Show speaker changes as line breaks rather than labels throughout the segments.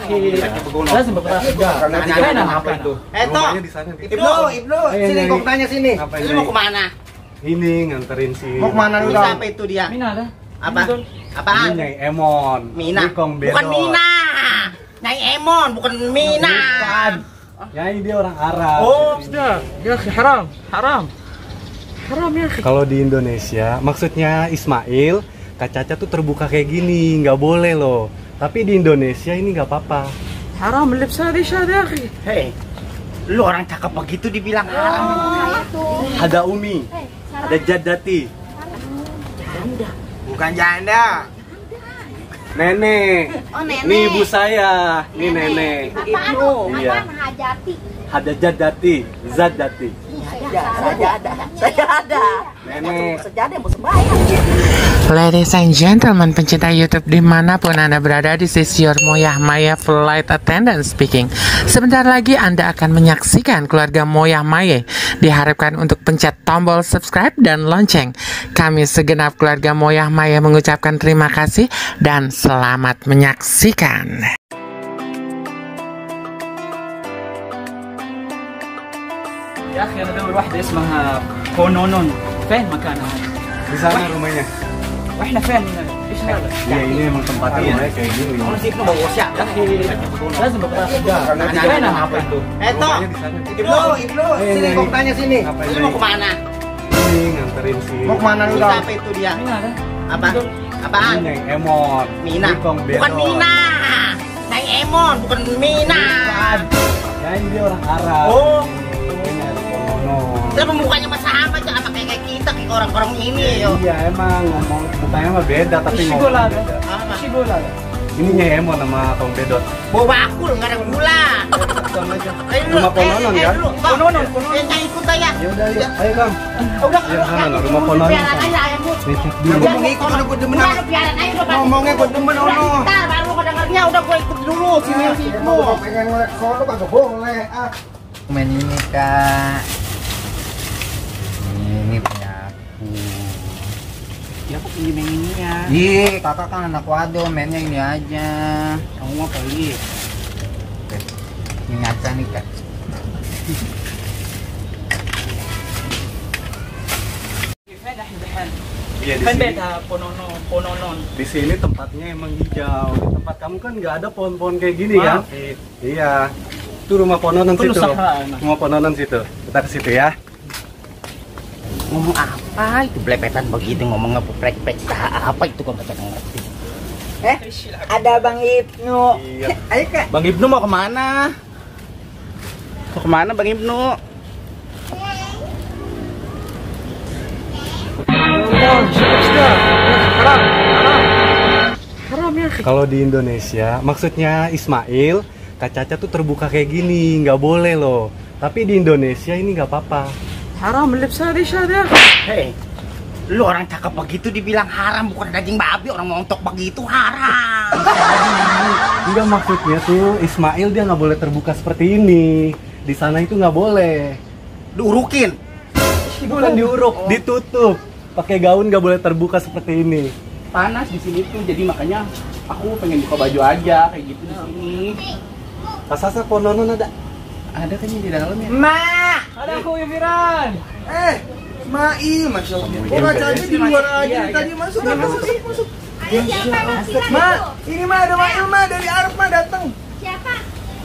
Lazim beberapa jam.
Apa itu? Rumahnya di sana.
Ibnu, sini kok tanya sini.
Ini
Mau kemana?
Ini nganterin si.
Mau kemana lu? Siapa itu dia?
Mina ada.
Apa? Apaan?
Ini Nyai Emon.
Mina.
Bukan
Mina. Nyai Emon, bukan Mina.
Bukan. Nyai dia orang Arab.
Oh, sudah. Ya, haram, haram. Haram ya.
Kalau di Indonesia, maksudnya Ismail, Kak Caca tuh terbuka kayak gini, nggak boleh loh. Tapi di Indonesia ini nggak apa-apa.
Haram اللبس هذا ايش هذا يا اخي؟
Hei, lu orang cakep begitu dibilang haram.
Ada Umi, ada Jadati.
Bukan janda.
Nenek.
Oh, nenek.
Ini ibu saya, ini nenek.
Apaan?
Iya.
Apaan Hajati?
Ada Jadati, Zadati.
Saya ada.
Nenek.
Sejadah mau sembahyang.
Ladies and gentlemen, pencinta YouTube dimanapun Anda berada, this is your Moyah Maya Flight Attendant speaking. Sebentar lagi Anda akan menyaksikan keluarga Moyah Maya. Diharapkan untuk pencet tombol subscribe dan lonceng. Kami segenap keluarga Moyah Maya mengucapkan terima kasih dan selamat menyaksikan.
يا اخي انا ادور واحده اسمها كونونون. فين مكانها؟
Di sana rumahnya.
واحنا فين؟ ايش هذا؟
Ya ini emang tempatnya kayak gini.
Orang sih mau bosya.
يا اخي لازم beberapa jam. Fين apa itu?
Rumahnya di sana.
Ibnu, sini kok tanya sini. Lu mau kemana?
Ini nganterin si.
Mau kemana lu? Siapa itu dia?
Mina ada.
Apa? Apaan?
Ini Nyai Emon.
Mina.
Bukan
Bukan Mina. Nyai Emon, bukan Mina.
Nyai dia orang Arab.
Oh.
Kononon.
Kenapa mukanya mah sama aja sama kayak kita, kayak orang-orang ini yo.
Iya emang ngomong mukanya mah beda tapi
ايش
ngomong
يقول هذا؟
beda.
ايش يقول هذا؟
Ini Nyai Emon sama Kong Bedot.
Bawa bakul, nggak ada gula.
Rumah Kononon kan?
Kononon. Yang ikut aja.
Ya udah ayo, ayo Kang.
Udah,
Ya sana lah, rumah Kononon.
Biaran aja ayammu.
Nih, cek
Gue
dulu.
mau ngikut, udah gue demen. Udah, biaran aja udah.
Ngomongnya gue demen,
Udah,
ono.
ntar baru gue dengernya, udah gue ikut dulu sini sini.
Pengen ngeliat sono kagak boleh.
Main ini Kak. Ini punya aku.
Ya aku pinjem yang ini ya.
Ih, kakak kan anak wado, mainnya ini aja.
Kamu mau pelit.
Oke. Ini ngaca nih Kak.
فين احنا دحين؟
Iya di
فين
sini.
بيتها كونونون؟
Di sini tempatnya emang hijau. Di tempat kamu kan nggak ada pohon-pohon kayak gini kan? Iya. Itu rumah Kononon
Penuh
situ.
sahara, emang.
Rumah Kononon situ. Kita ke situ ya.
Ngomong apa itu belepetan begitu ngomong ngeprek-prek apa itu kok nggak ngerti.
Ada Bang Ibnu.
Iya.
Ayo Kak. Bang Ibnu mau kemana? Mau kemana Bang Ibnu?
حرام يا اخي.
Kalau di Indonesia, maksudnya Ismail, Kak Caca tuh terbuka kayak gini, nggak boleh loh. Tapi di Indonesia ini nggak apa-apa.
حرام اللبس هذا ايش هذا يا اخي؟
Hei, lu orang cakep begitu dibilang haram, bukan daging babi, orang montok begitu haram.
Enggak, maksudnya tuh Ismail dia nggak boleh terbuka seperti ini. Di sana itu nggak boleh.
Diurukin.
Bukan diuruk, ditutup. Pakai gaun nggak boleh terbuka seperti ini.
Panas di sini tuh, jadi makanya aku pengen buka baju aja kayak gitu di sini.
Kasasa Kononon ada.
Ada kan di dalam ya?
Mak.
هذا اخوي فيران.
Ismail, masya Allah.
Iya,
Kok ngacanya di luar aja
Iya,
tadi masuk masuk.
Ayo siapa Bang Sinan
Ma,
itu?
ini mah ada Mail mah dari Arab mah datang.
Siapa?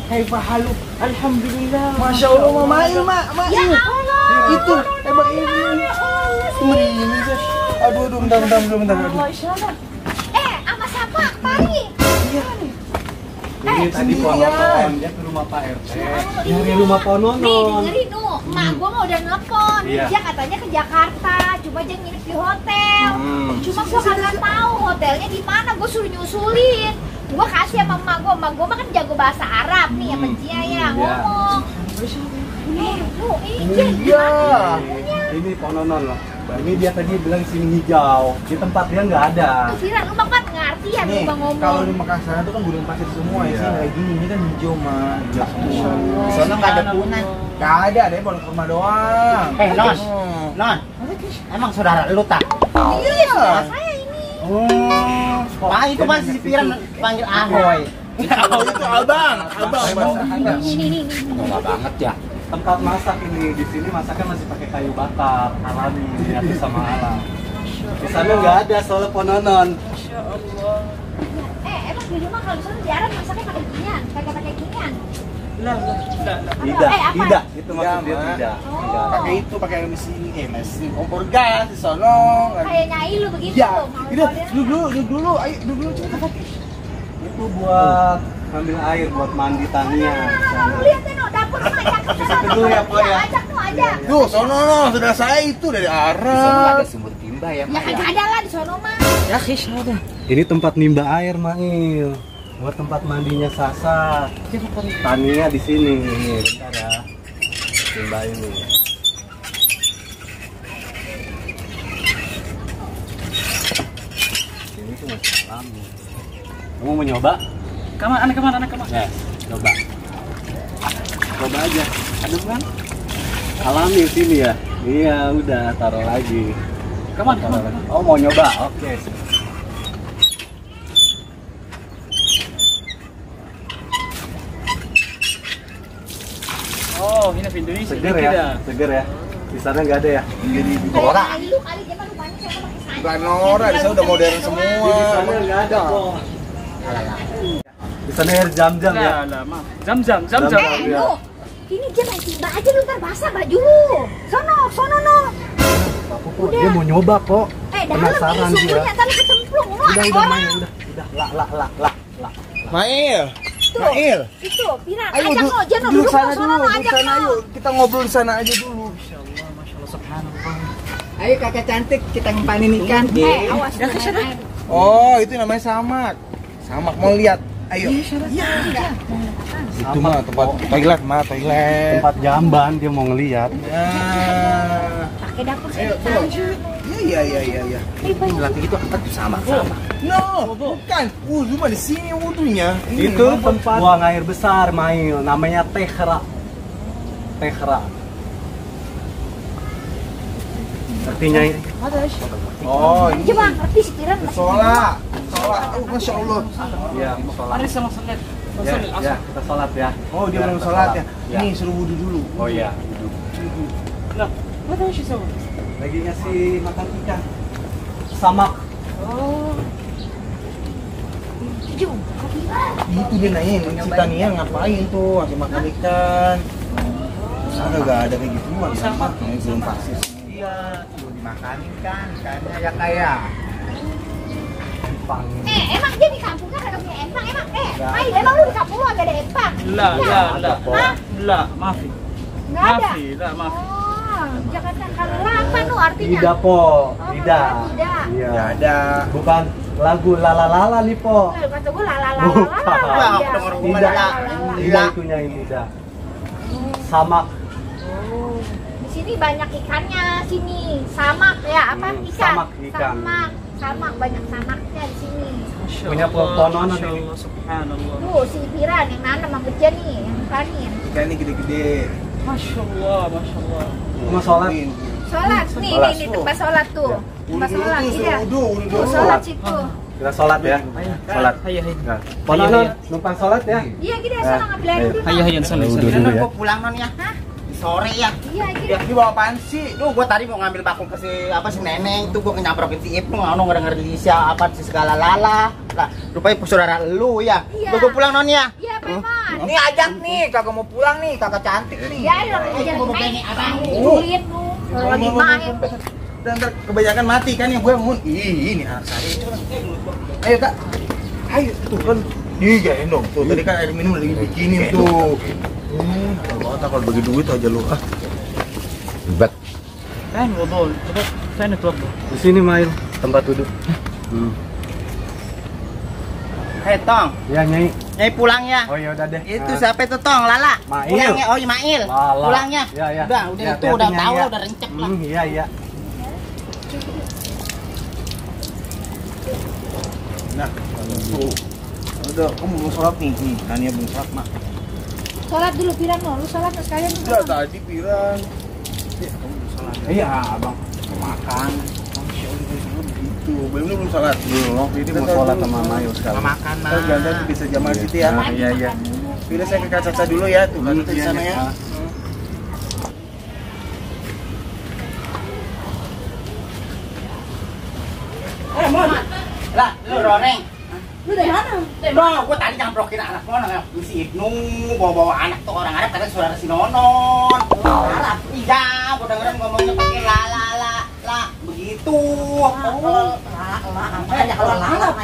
كيف حالك؟ الحمد لله.
Masya Allah, Ma Mail mah,
Ya Allah.
Itu, Bang ini. Ini aduh, bentar.
الله يشهد.
Sama siapa? Mari.
Ini tadi Kononon, dia ke rumah Pak RT. Nyari rumah
Nih
Kononon.
dengerin nu, emak gua mau udah nelfon.
Iya.
Dia katanya ke Jakarta, cuma dia nginep di hotel. Cuma gua kagak tahu hotelnya di mana, gua suruh nyusulin. Gua kasih sama emak gua mah kan jago bahasa Arab nih sama dia ya ngomong. Nu,
Iya.
Ini Kononon loh. Ini dia tadi bilang sini hijau. Di tempat dia nggak ada.
Firan, lu mah kan ngerti ya
Nih,
lu bang ngomong.
kalau di Makassar itu kan gurun pasir semua ya
Iya.
sih, kayak gini. Ini kan hijau mah, hijau semua.
Di sana nggak ada punan.
Gak ada, deh baru kurma doang.
Non, emang saudara lu tak?
Iya, saudara saya ini.
Pak itu masih si Piran panggil Ahoy.
Oh, itu abang.
Nih.
Lama banget ya.
Tempat masak ini, di sini masaknya masih pakai kayu bakar, alami, diadu sama alam. Di sana nggak ada soalnya Pononon.
Emang di rumah kalau misalnya diarap masaknya pakai ginian, kagak pakai ginian.
Tidak, itu maksud dia tidak.
Pakai itu, pakai mesin kompor gas di sono.
Kayak nyai lu begitu.
Ya,
mau
udah,
modern.
duduk dulu, ayo duduk dulu cepat.
Itu buat ngambil air buat mandi Tania.
Lu lihat deh no, dapur rumah ya.
Situ dulu ya, Pak, ya.
Ajak tuh, ajak.
Duh, sono no, sudah saya itu dari
Di sana
Arab.
ada sumur timba ya,
Ya
Mak.
kagak ada lah di sono mah.
Ya, Kis, ada.
Ini tempat nimba air, Mail. Buat tempat mandinya Sasa. Tania di sini. Nih, bentar ya. Nimba ini. Ini tuh masih alami. Kamu mau nyoba?
Kemana?
Ya, coba. Coba aja. Adem kan? Alami di sini ya. Iya, udah taruh lagi.
Kemana?
Taruh lagi. Oh, mau nyoba? Oke.
Oh, ini Indonesia.
Seger ya? Seger ya? Di sana nggak ada ya?
Jadi
Kayak nyai lu kali zaman rumahnya saya pakai saja.
bukan Nora, di sana udah modern semua.
Di sana nggak ada kok. Di sana air jam-jam ya?
Lah, maaf. Zam-zam.
Iya.
Lu, ini dia main timba aja lu ntar basah baju lu. Sono no.
Apa kok? Dia mau nyoba kok.
Dalam
Penasaran
ini
dia.
sumbernya ntar lu kecemplung lu.
Udah,
orang.
Mail, udah. Lah.
Mail.
Tuh,
Mail.
itu, Piran,
Ayo
ajak no, Jen,
duduk sana
sono,
dulu, duduk
ajak
sana
no.
yuk. Kita ngobrol di sana aja dulu.
Ayo kakak cantik, kita ngempanin ikan.
Awas lu, main.
Oh, itu namanya samak. Samak mau lihat. Ayo. Iya. Itu mah tempat toilet, toilet.
Tempat jamban dia mau ngeliat.
Ya.
Pakai dapur
Ayo,
sedikit
tuh.
aja.
Iya.
Latih itu apa tuh sama.
No, bukan. Wudhu mah di sini wudhunya.
Itu tempat buang air besar, Mail. Namanya Tehra. Artinya ini.
Oh, ini.
Coba, ngerti si Piran masih
Sholat. Oh, Masya Allah.
Iya, sholat.
Mari sama salat.
Ya, kita sholat ya.
Oh, dia
Ya,
belum
kita
sholat ya.
Ya.
Ini suruh wudhu dulu.
Oh iya.
Lah, apa sih sama?
Lagi ngasih makan ikan. Samak.
Jum, kopi.
Itu dia nanyain, si Tania ngapain tuh, ngasih makan ikan. Sana gak ada kayak gitu, sama. Ini belum pasti sih.
Iya, tuh dimakanin kan, ikannya ya kayak.
Emang dia di kampung kan ada punya empang, emang? Mai, emang lu di kampung lu agak ada empang?
Lah, maaf.
Nggak ada?
Maaf.
Oh, Jakarta kalau apa tuh artinya?
Tidak, Po.
Oh,
Tidak.
tidak.
Iya.
Gak ada.
Bukan lagu lala nih, Po.
Kata gue lala.
Bukan.
Tidak.
Tidak itunya ini, tidak. Samak.
Di sini banyak ikannya sini. Samak ya, apa ikan?
Samak ikan.
Samak banyak samaknya di sini.
Punya Pononon ini.
Subhanallah.
Tuh si Piran yang nanam sama Beja nih, yang panin.
Ikannya gede-gede.
Masya Allah.
Mau sholat?
Sholat nih,
Sholat.
nih tempat sholat tuh. Tempat sholat
Wudhu,
iya.
wudhu.
Tuh sholat situ.
Kita sholat ya. Sholat.
Ayo.
Nah, Pononon numpang sholat ya.
Iya gini ya, sana ngambil air dulu.
Ayo, salat.
Udah dulu ya.
Kok pulang non ya?
Hah?
Sore ya.
Iya gini.
Ini bawa apaan sih?
Duh, gua tadi mau ngambil bakul ke si neneng tuh, gua nyamperin si Ipnu, ngono ngedenger di siapa si segala lala. Lah, rupanya saudara lu ya.
Iya.
Gua pulang non ya.
Iya preman.
Ini ajak nih, kagak mau pulang nih, kakak cantik nih.
Ya ayo kejar main. Sulit lu. Kalau lagi main.
Dan ntar kebanyakan mati kan yang gue mun. Ih, ini anak saya. Ayo kak. Ayo tuh kan. Ih, gain dong. Tuh tadi kan air minum lagi bikinin tuh. Kalau bagi duit aja lu. Ah.
Ribet.
Kan wudu. Saya nak wudu.
Di sini, Mail. Tempat duduk.
Hei Tong,
Ya, Nyai.
Nyai pulang ya.
Oh, ya udah deh.
Itu
Nah.
siapa itu Tong? Lala.
Mail.
Pulangnya. Oh, iya Mail.
Lala.
Pulangnya.
Ya, ya.
Udah
Ya,
itu udah
hati-hati,
tahu
Nyai, ya.
udah rencep lah.
Iya.
Nah, tuh. Udah, kamu belum sholat nih. Nih, Tania belum sholat, Mak.
Sholat dulu Piran lo, lu sholat sekalian dulu.
Udah tadi Piran. Ya, kamu belum sholat.
Iya, Abang.
Makan. Masya Allah, tuh. Belum sholat.
Belum, ini mau sholat sama Mayo sekarang.
Makan
Ntar gantian tuh bisa jamaah gitu ya.
Iya.
Udah saya ke Kak Caca dulu ya, tuh kan di sana ya.
Mon. Lah, lu Roneng.
Lu dari mana?
Bang, gua tadi nyamprokin anak Nonon ya. Si Ibnu bawa anak tuh orang Arab katanya saudara si Nonon. Arab. Iya, gua dengerin ngomongnya pakai la begitu.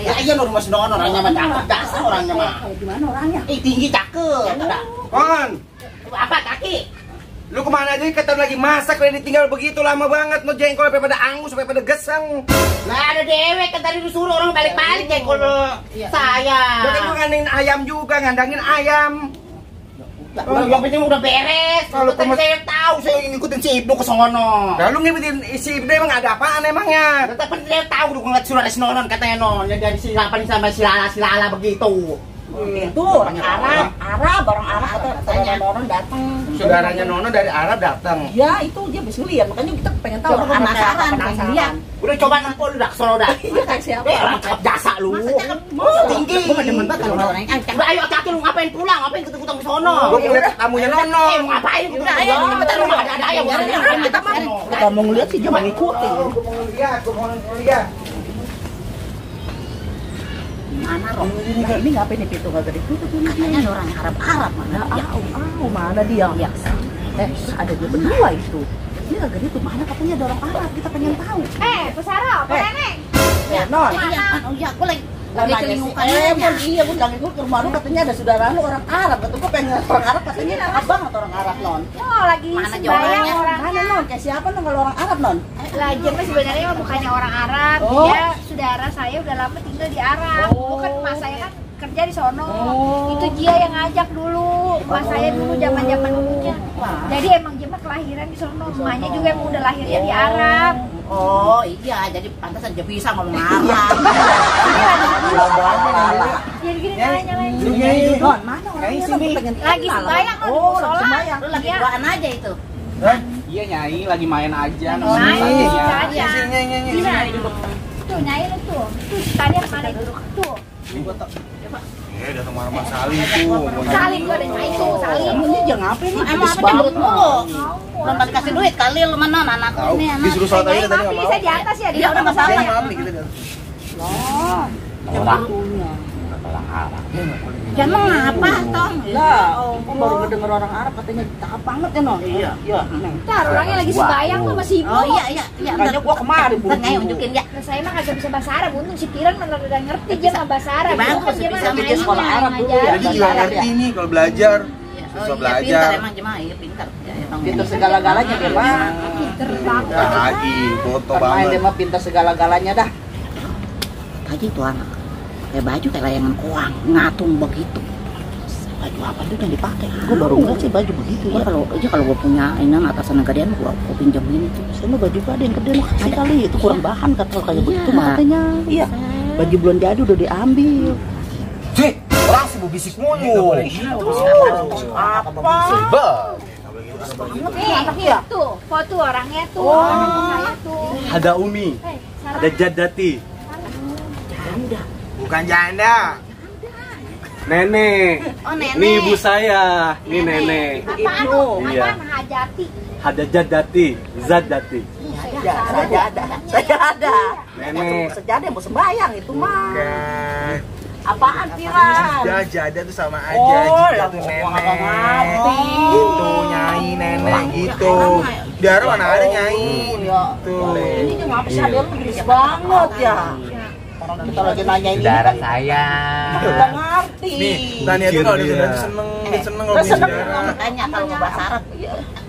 Ya iya lu rumah si Nonon orangnya mah cakep dasar orangnya mah.
Gimana orangnya?
Tinggi cakep.
Kon,
Apa kaki?
lu kemana aja? Kata lagi masak, udah ditinggal begitu lama banget. Mau jengkol sampai pada angus, sampai pada geseng.
Lah ada dewek kan tadi disuruh orang balik-balik kayak kalau saya.
Berarti lu ngandangin ayam juga, ngandangin ayam.
Yang penting udah beres. Kalau saya tahu saya ngikutin si Ibnu ke sono.
Lalu ngikutin isi Ibnu emang ada apaan emangnya?
Tapi dia tahu udah ngeliat surat si Nonon katanya non. Yang dari si Lapan sama si Lala begitu.
Itu orang Arab katanya Nonon datang.
Saudaranya Nono dari Arab datang.
Ya itu dia bisa lihat, makanya kita pengen tahu penasaran.
Udah coba nempel udah solo dah.
Iya kayak siapa?
Orang cakep jasa lu. Tinggi. Gua demen banget kalau orangnya. Udah ayo hati-hati lu ngapain pulang? Ngapain ketemu di sono?
Gua ngeliat tamunya Nono.
Ngapain? Udah ayo ada ayam.
Kita mau ngeliat sih jangan ngikutin.
Gua mau lihat.
Mana Rom? Ini ngapain nih pintu kagak ditutup ini? Katanya ada orang Arab mana? Ya, mana dia? Ya. Ada dia berdua itu. Ini kagak ditutup mana katanya ada orang Arab, kita pengen tahu.
Pesara, apa Neneng?
Ya, Non.
Mana?
Iya, aku lagi celingukan. Iya, aku lagi ke rumah lu katanya ada saudara lu orang Arab. Kata gua pengen orang Arab katanya abang atau orang Arab, Non.
Oh, lagi sembahyang orangnya.
Mana, Non? Kayak siapa Non kalau orang Arab, Non?
Lagi mah sebenarnya mah bukannya orang Arab,
Oh.
dia saudara saya udah lama tinggal di Arab. Bukan emak saya kan kerja di sono. Itu dia yang ngajak dulu. Emak saya dulu zaman-zaman dulunya. Jadi emang dia mah kelahiran di sono. Emaknya juga emang udah lahirnya di Arab.
Oh iya, jadi pantasan dia bisa ngomong Arab.
Jadi gini nyalain.
Non, mana orangnya? Non, gua pengen
Lagi
kenal.
sembahyang kan
Oh,
sholat.
sembahyang. Lu lagi
Iya.
duaan aja itu.
Iya Nyai, lagi main aja.
Main aja.
Nyanyi.
Gini tuh nyai lu tuh. Tuh tadi yang mana itu? Tuh.
Datang marah Salim tuh.
Saling gua ada nyai tuh, saling.
Ini jangan ngapain nih?
Emang apa cemberut mulu? Belum pada kasih duit kali lu mana anak
Tahu,
ini anak.
disuruh sholat aja tadi nggak mau.
Saya di atas ya, di
Iya, udah
atas
masalah.
saya.
Maaf nih kita lihat.
Ya emang apa tong?
Lah, gua baru ngedenger orang Arab katanya cakep banget ya, Non. Iya.
Ntar orangnya lagi sembahyang tuh masih ibu.
Oh iya.
Makanya gua kemarin
Ntar Nyai unjukin ya.
Nah, saya mah kagak bisa bahasa Arab, untung si Kiran bener udah ngerti dia mah bahasa Arab.
Gimana
Gua kan
tuh
dia
bisa
mah
bikin
mainnya,
sekolah Arab dulu ya?
ngajarin.
Jadi juga ngerti nih kalau belajar. Susah
Iya
belajar.
pintar emang jemaah, iya pintar. Ya, emang
Pintar segala-galanya dia mah.
Pinter banget.
Ya lagi foto
Main
banget.
dia mah pintar segala-galanya dah.
Tadi tuh anak kayak baju kayak layangan koang ngatung begitu. Baju apa tuh yang dipakai?
Gua baru ngeliat sih baju begitu
Ya
ya.
kalau gua punya inan atasan gedean gua pinjemin itu.
Saya mah baju gua ada yang gede makasih kali itu kurang bahan kata kayak begitu
Iya.
mah katanya. Iya. Baju belum jadi udah diambil.
Cik, orang sibuk bisik mulu.
Apa?
Nih, tuh, foto orangnya tuh,
Oh.
anak saya tuh.
Ada Umi,
Salah.
ada Jadati,
Bukan janda.
Nenek.
Oh nenek.
Ini ibu saya, ini nenek.
Apaan tuh?
Iya.
Apaan Hajati?
Ada Jadati, Zadati.
Saya ada.
Nenek.
Sejadah mau sembahyang itu mah.
Bukan.
Apaan Piran?
Jada tuh sama aja.
Oh,
Jada
lah
tuh
gua
nenek.
nggak ngerti.
Gitu, nyai nenek gitu. Di Arab mana ada nyai.
Ya.
Tuh.
Ini cuma apa sih ada lu berisik banget ya. Orang kita lagi nanya ini.
Saudara saya.
Kita ngerti.
Nih, Tania tuh kalau
Iya.
dia seneng, dia seneng kalau
Seneng.
bicara.
Makanya kalau mau bahasa Arab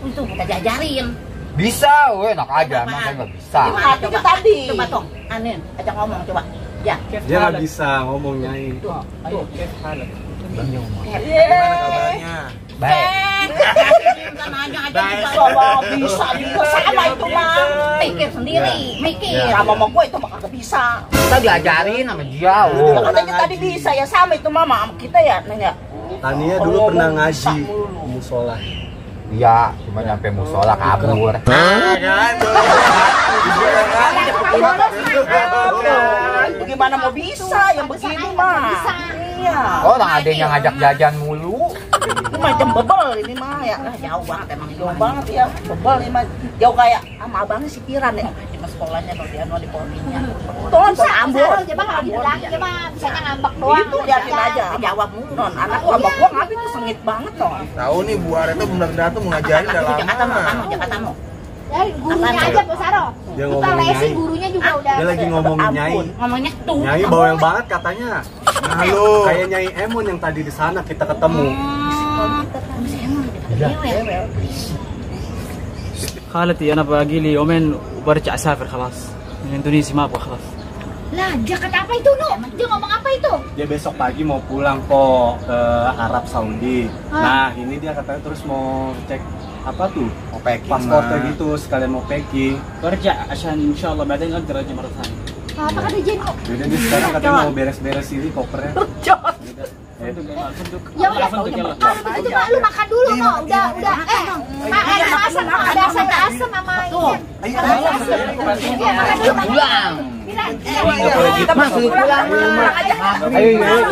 itu kita jajarin.
Bisa, weh, enak aja, emang saya nggak bisa.
Gimana artinya tadi?
Coba tong, Anin, ajak ngomong coba. Ya.
Dia nggak bisa ngomong Nyai.
Gimana kabarnya?
Baik.
Kan aja
Coba bisa juga sama itu mah.
pikir sendiri, mikir.
Sama sama gue itu mah kagak bisa.
Kita diajarin sama dia,
Ya,
oh.
katanya tadi bisa ya sama itu mama sama kita ya nanya.
Tania dulu pernah ngaji musola.
Iya, cuma nyampe musola kabur.
Bagaimana mau bisa yang begini mah? Iya.
Oh, orang adanya ngajak jajan mulu.
Ini macam bebel ini mah ya.
Jauh banget emang itu.
Jauh banget ya. Bebel ini mah. Jauh kayak sama abangnya si Kiran ya. Cuma sekolahnya kalau dia di Polminya. Tuh,
Bisa,
Ambon.
coba kalau dibilang, coba bisanya ngambek doang.
Itu liatin aja. Jawab mulu non. Anak ngambek gua ngapain tuh sengit banget non.
Tahu nih Bu Are itu benar-benar tuh mengajarin udah
Jakarta mau
lama.
kamu, Jakarta mau.
Ya, gurunya aja Bu Saro.
Dia
Kita
ngomongin
lesin
Nyai.
gurunya juga udah.
Dia lagi ngomongin Nyai.
Ngomongnya tuh.
Nyai bawel banget katanya.
Halo.
Kayak Nyai Emon yang tadi di sana kita ketemu.
خالتي انا باقي لي يومين وبرجع اسافر خلاص من اندونيسيا ما ابغى خلاص.
Lah, Jakarta apa itu, Nu? Dia ngomong apa itu?
Dia besok pagi mau pulang kok ke Arab Saudi. Nah, ini dia katanya terus mau cek apa tuh?
Mau packing
Paspornya
mah.
gitu, sekalian mau packing.
برجع عشان ان شاء الله بعدين اقدر اجي مره ثانيه.
Apa kata Jeno?
Jadi dia sekarang katanya mau beres-beres ini kopernya.
Ya udah, kalau gitu mah lu makan dulu, No. Udah. Ada asam, ada sayur asam sama ini. Iya, makan dulu.
Pulang.
Kita masuk pulang.
Ayo,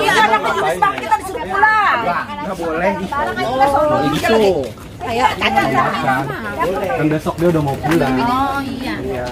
Iya, anak jenis bang kita disuruh pulang.
nggak boleh.
Barang aja kita sono.
Gitu.
Kayak
Kan besok dia udah mau pulang.
Oh iya.